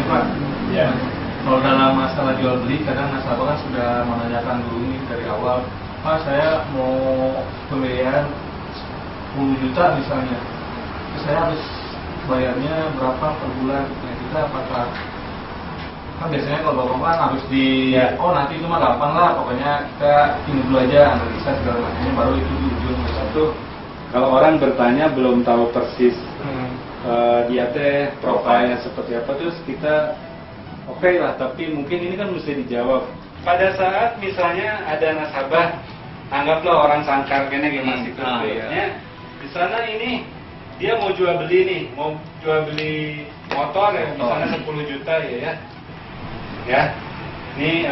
Pak. Ya. Kalau dalam masalah jual beli, kadang nasabah kan sudah menanyakan dulu nih dari awal, Pak saya mau pembelian 10 juta misalnya, terus saya harus bayarnya berapa per bulan? Nah kita apakah kan biasanya kalau bapak kan harus oh nanti itu mah gampang lah, pokoknya kita ini dulu aja analisa segala macamnya baru itu di ujung Satu, kalau orang bertanya belum tahu persis dia teh profilnya seperti apa, terus kita oke lah, tapi mungkin ini kan mesti dijawab. Pada saat misalnya ada nasabah, anggaplah orang sangkar kayaknya gimana sih ya. Di sana ini dia mau jual beli nih, mau jual beli motor ya, misalnya 10 juta ya. Ya, ini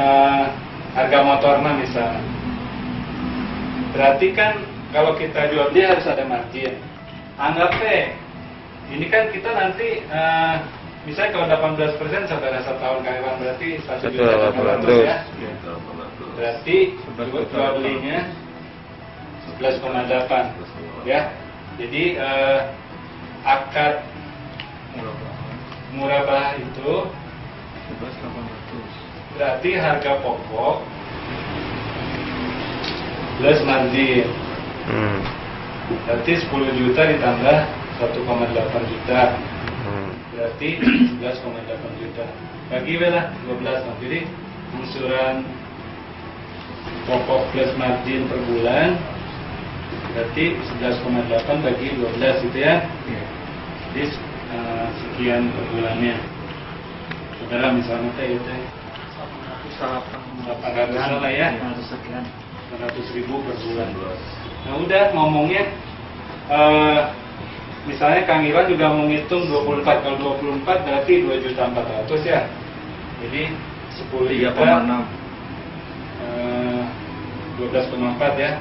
harga motornya misalnya. Berarti kan kalau kita jual beli harus ada margin. Anggap ini kan kita nanti misalnya kalau 18% sampai rasa tahun karyawan berarti 1.800.000 ya. Berarti jual belinya 11,8 ya. Jadi akad murabah itu 11.800. Berarti harga pokok plus margin. Berarti 10 juta ditambah 1,8 juta. Berarti 11,8 juta. Bagi lah 12. Jadi angsuran pokok plus margin per bulan berarti 11,8 bagi 12 itu ya. Jadi sekian per bulannya. Saudara misalnya itu 800 lah ya. 800.000 per bulan. Nah udah ngomongnya misalnya Kang Iwan juga mau ngitung 24, kalau 24 berarti 2.400.000 ya. Jadi 10 juta 12,4 ya.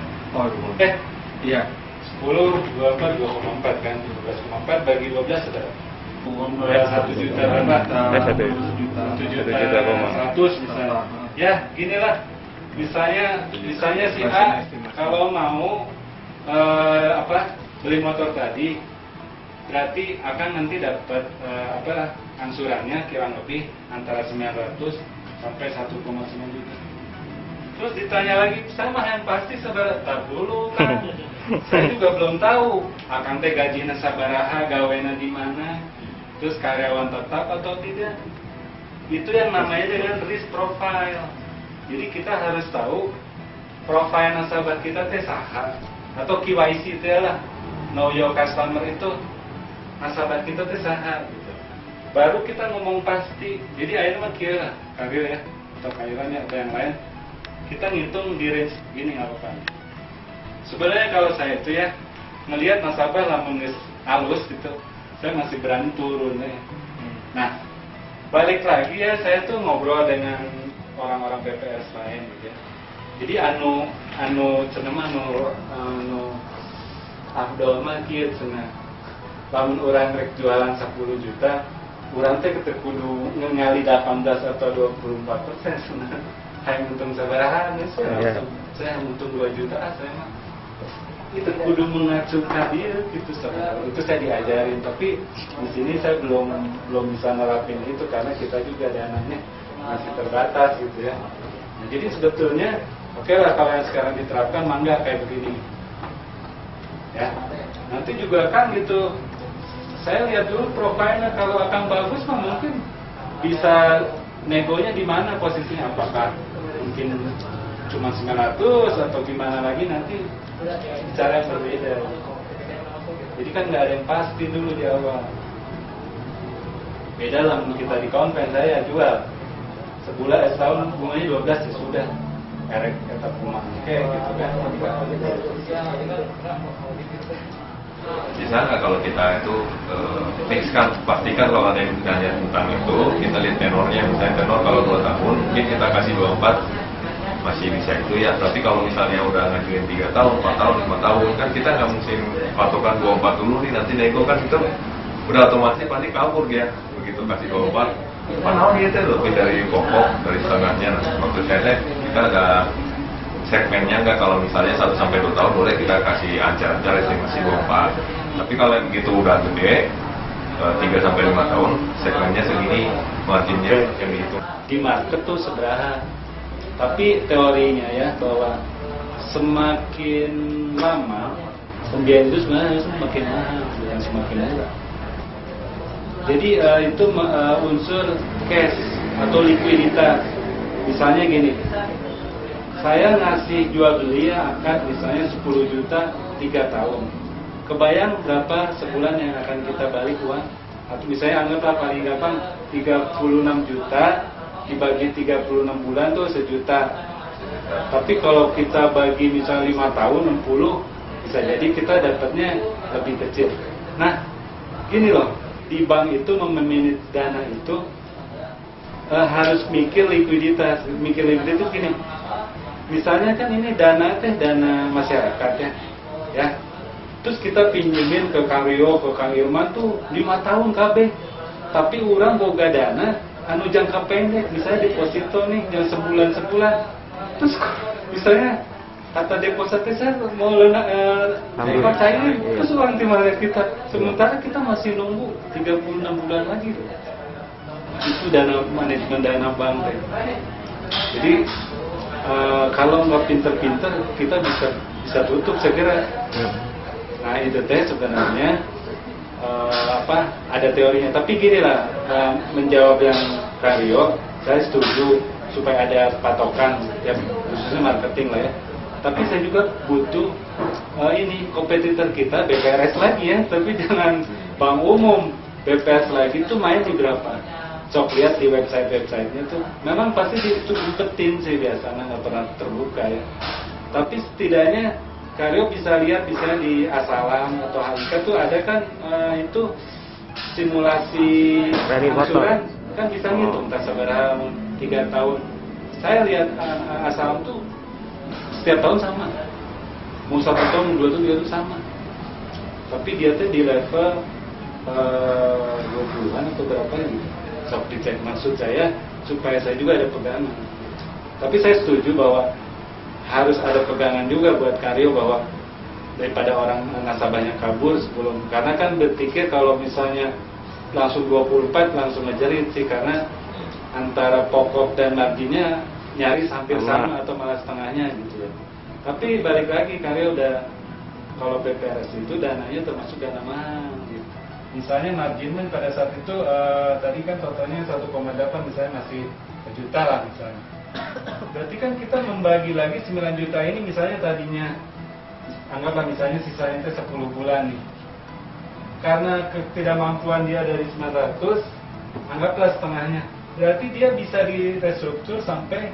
Iya. 10, 24, 2,4 kan. 12,4 bagi 12 sudah 1 juta berapa? 1 juta 100 misalnya. Ya, ginilah. Misalnya si A kalau mau beli motor tadi, berarti akan nanti dapat angsurannya kurang lebih antara 900 sampai 1,9 juta. Terus ditanya lagi, sama yang pasti saudara, tar dulu kan. Saya juga belum tahu akan teh gajinya sabaraha, gawena di mana, terus karyawan tetap atau tidak. Itu yang namanya dengan risk profile. Jadi kita harus tahu profil nasabah kita teh saha atau KYC teh lah, know your customer itu nasabah kita teh saha gitu. Baru kita ngomong pasti. Jadi akhirnya mah kira karir ya atau kairannya atau yang lain. Kita ngitung di range gini nggak apa-apa. Sebenarnya kalau saya itu ya ngelihat nasabah lamun geus halus gitu, saya masih berani turun ya. Nah, balik lagi ya saya tuh ngobrol dengan orang-orang PPS lain gitu ya. Jadi cenah anu afdol mah kieu cenah. Lamun urang rek jualan 10 juta, urang teh teu kudu ngali 18 atau 24% cenah. Hayang untung sabaraha geus saya untung 2 juta saya mah. Itu kudu mengacu ka dieu gitu saudara. Itu saya diajarin, tapi di sini saya belum bisa nerapin itu karena kita juga dananya masih terbatas gitu ya. Nah, jadi sebetulnya oke lah kalau yang sekarang diterapkan mangga kayak begini. Ya. Nanti juga kan gitu. Saya lihat dulu profilnya, kalau akan bagus mah mungkin bisa negonya di mana posisinya, apakah mungkin cuma 900 atau gimana lagi nanti cara yang berbeda. Jadi kan nggak ada yang pasti dulu di awal. Beda lah kita di konven saya jual sebulan setahun bunganya 12 ya sudah erek kata rumah kayak gitu kan. Di sana kalau kita itu fixkan, pastikan kalau ada yang kita lihat utang itu, kita lihat tenornya, misalnya tenor kalau 2 tahun, mungkin kita kasih 24 masih bisa itu ya. Tapi kalau misalnya udah ngajuin 3 tahun, 4 tahun, 5 tahun, kan kita nggak mesti patokan 24 dulu nih, nanti nego kan itu udah otomatis pasti kabur ya. Begitu kasih 24, mana itu lebih dari pokok, dari setengahnya. Maksud saya kita ada segmennya nggak, kalau misalnya 1 sampai 2 tahun boleh kita kasih ancar-ancar estimasi 24. Tapi kalau yang begitu udah gede, 3 sampai 5 tahun segmennya segini, marginnya yang dihitung. Di market tuh seberapa, tapi teorinya ya bahwa semakin lama pembiayaan itu sebenarnya semakin mahal, bukan semakin murah. Jadi itu unsur cash atau likuiditas. Misalnya gini, saya ngasih jual beli akad misalnya 10 juta 3 tahun. Kebayang berapa sebulan yang akan kita balik uang? Atau misalnya anggaplah paling gampang 36 juta dibagi 36 bulan tuh 1 juta. Tapi kalau kita bagi misalnya 5 tahun 60, bisa jadi kita dapatnya lebih kecil. Nah, gini loh, di bank itu memanage dana itu harus mikir likuiditas. Mikir likuiditas gini, misalnya kan ini dana masyarakat ya. Terus kita pinjemin ke Kang Rio, ke Kang Irman tuh 5 tahun KB. Tapi orang boga dana anu jangka pendek, misalnya deposito nih yang sebulan. Terus misalnya kata depositnya saya mau cairin, terus uang dimana kita? Sementara kita masih nunggu 36 bulan lagi. Itu dana manajemen dana bank. Jadi kalau nggak pinter-pinter kita bisa tutup saya kira. Nah itu sebenarnya ada teorinya. Tapi gini lah, menjawab yang Karyo, saya setuju supaya ada patokan ya, khususnya marketing lah ya. Tapi saya juga butuh ini kompetitor kita BPRS lagi ya, tapi jangan bank umum. BPRS lagi tuh main di berapa? Sok lihat di website-websitenya tuh, memang pasti diumpetin sih biasanya, nggak pernah terbuka ya. Tapi setidaknya Karyo bisa lihat misalnya di Asalam atau Halika tuh ada kan itu simulasi angsuran kan bisa ngitung tak seberapa 3 tahun. Saya lihat Asalam tuh setiap tahun sama, mau 1 tahun, 2 tahun dia tuh sama. Tapi dia tuh di level 20-an atau berapa gitu. Sok dicek, maksud saya supaya saya juga ada pegangan. Tapi saya setuju bahwa harus ada pegangan juga buat Karyo bahwa daripada orang nasabahnya kabur sebelum, karena kan berpikir kalau misalnya langsung 24 langsung ngejerit sih, karena antara pokok dan marginnya nyaris hampir sama atau malah setengahnya gitu ya. Tapi balik lagi Karyo udah, kalau BPRS itu dananya termasuk dana mahal gitu. Misalnya margin pada saat itu tadi kan totalnya 1,8 misalnya masih 1 juta lah misalnya. Berarti kan kita membagi lagi 9 juta ini misalnya tadinya anggaplah misalnya sisanya itu 10 bulan nih. Karena ketidakmampuan dia dari 900, anggaplah setengahnya. Berarti dia bisa direstruktur sampai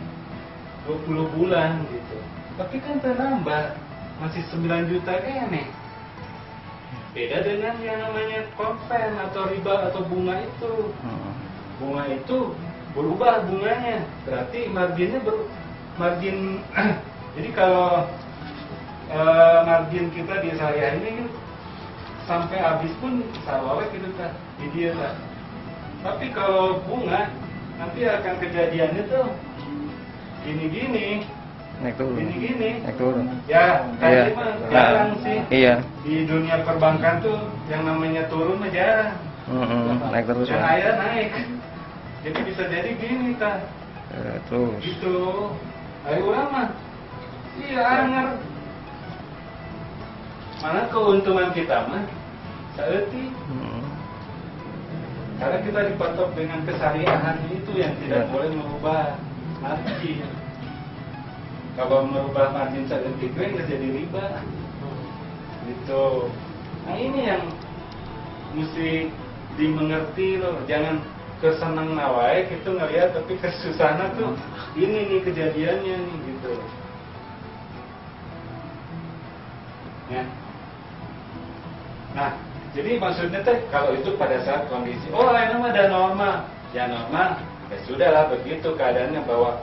20 bulan gitu. Tapi kan terlambat, masih 9 juta kayaknya. Beda dengan yang namanya konven atau riba atau bunga itu. Bunga itu berubah bunganya, berarti marginnya margin. Jadi kalau margin kita di sehari-hari ini sampai habis pun sarwawet gitu kan, di dia kan. Tapi kalau bunga nanti akan kejadiannya tuh gini-gini, naik turun. Gini-gini. Naik turun. Ya, tadi mah jarang sih. Iya. Di dunia perbankan tuh yang namanya turun mah jarang. Naik terus. Yang akhirnya naik. Jadi bisa jadi gini kan. Terus. Gitu. Ayo orang mah. Iya, anger. Mana keuntungan kita mah? Saeuti. Karena kita dipatok dengan kesariahan itu yang tidak boleh merubah margin. Kalau merubah margin saeuti gue nggak jadi riba. Gitu. Nah ini yang mesti dimengerti loh. Jangan kesenang nawai itu ngeliat, tapi kesusahan tuh ini nih kejadiannya nih gitu. Ya. Nah, jadi maksudnya teh kalau itu pada saat kondisi, oh ini mah ada normal, ya normal, ya sudahlah begitu keadaannya bahwa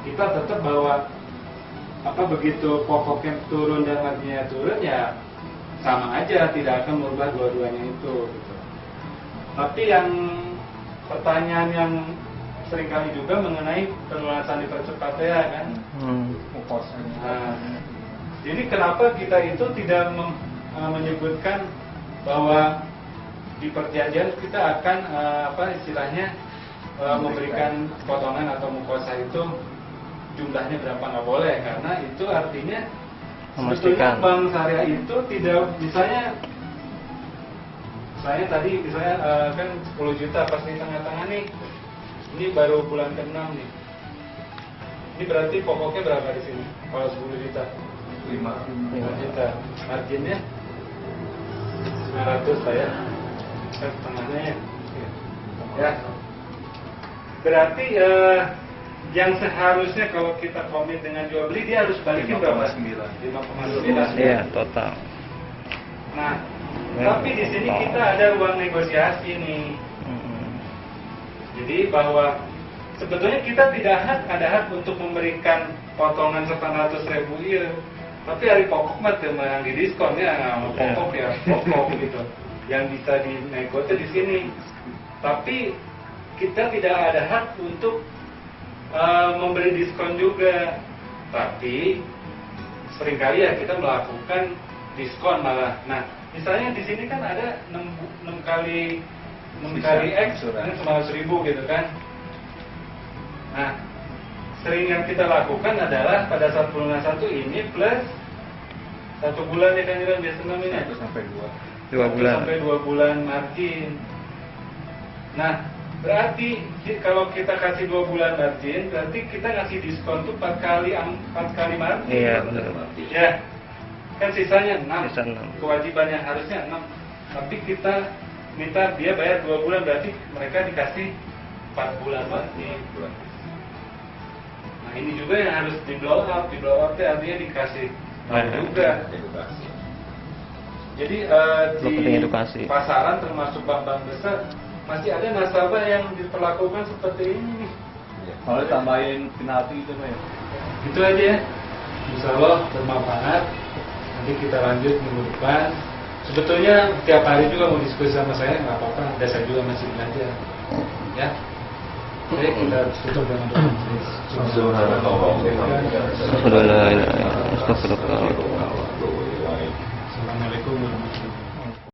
kita tetap bahwa begitu pokoknya turun dan marginnya turun ya sama aja, tidak akan merubah dua-duanya itu gitu. Tapi yang pertanyaan yang seringkali juga mengenai pelunasan dipercepat ya kan. Nah, jadi kenapa kita itu tidak menyebutkan bahwa di perjanjian kita akan memberikan potongan atau mukosa itu jumlahnya berapa, nggak boleh, karena itu artinya sebetulnya Memastikan. bank syariah itu tidak, misalnya saya tadi kan 10 juta pas di tengah-tengah nih, ini baru bulan ke-6 nih, ini berarti pokoknya berapa di sini kalau 10 juta? 5 juta, marginnya 900 lah ya, kan setengahnya ya. Berarti yang seharusnya kalau kita komit dengan jual beli, dia harus balikin berapa? 5,9. Iya, total. Nah, Ya, tapi di sini total. kita ada ruang negosiasi nih. Jadi bahwa sebetulnya kita tidak ada hak untuk memberikan potongan 800.000 IR, tapi hari pokok mah yang didiskon ya, pokok ya pokok gitu. Yang bisa dinego di sini. Tapi kita tidak ada hak untuk memberi diskon juga. Tapi seringkali ya kita melakukan diskon malah. Nah, misalnya di sini kan ada 6 kali X, ini 900.000 gitu kan. Nah, sering yang kita lakukan adalah pada saat bulan 1 ini plus 1 bulan ya kan, biasa namanya 1 sampai 2. 2 bulan. sampai 2 bulan margin. Nah, berarti kalau kita kasih 2 bulan margin, berarti kita ngasih diskon tuh 4 kali margin. Iya, benar. Ya, kan sisanya 6. Sisa 6. Kewajiban yang harusnya 6. Tapi kita minta dia bayar 2 bulan, berarti mereka dikasih 4 bulan margin. Nah, ini juga yang harus di blow up. Di blow up itu artinya dikasih tahu juga. Jadi Penting di edukasi. pasaran termasuk bank-bank besar masih ada nasabah yang diperlakukan seperti ini nih. Kalau tambahin penalti itu Pak ya. Gitu aja ya. Insya Allah bermanfaat. Nanti kita lanjut minggu depan. Sebetulnya tiap hari juga mau diskusi sama saya, nggak apa-apa. Ada saya juga masih belajar. Ya. Oke, kita tutup dengan doa. Subhanallah. Astagfirullah.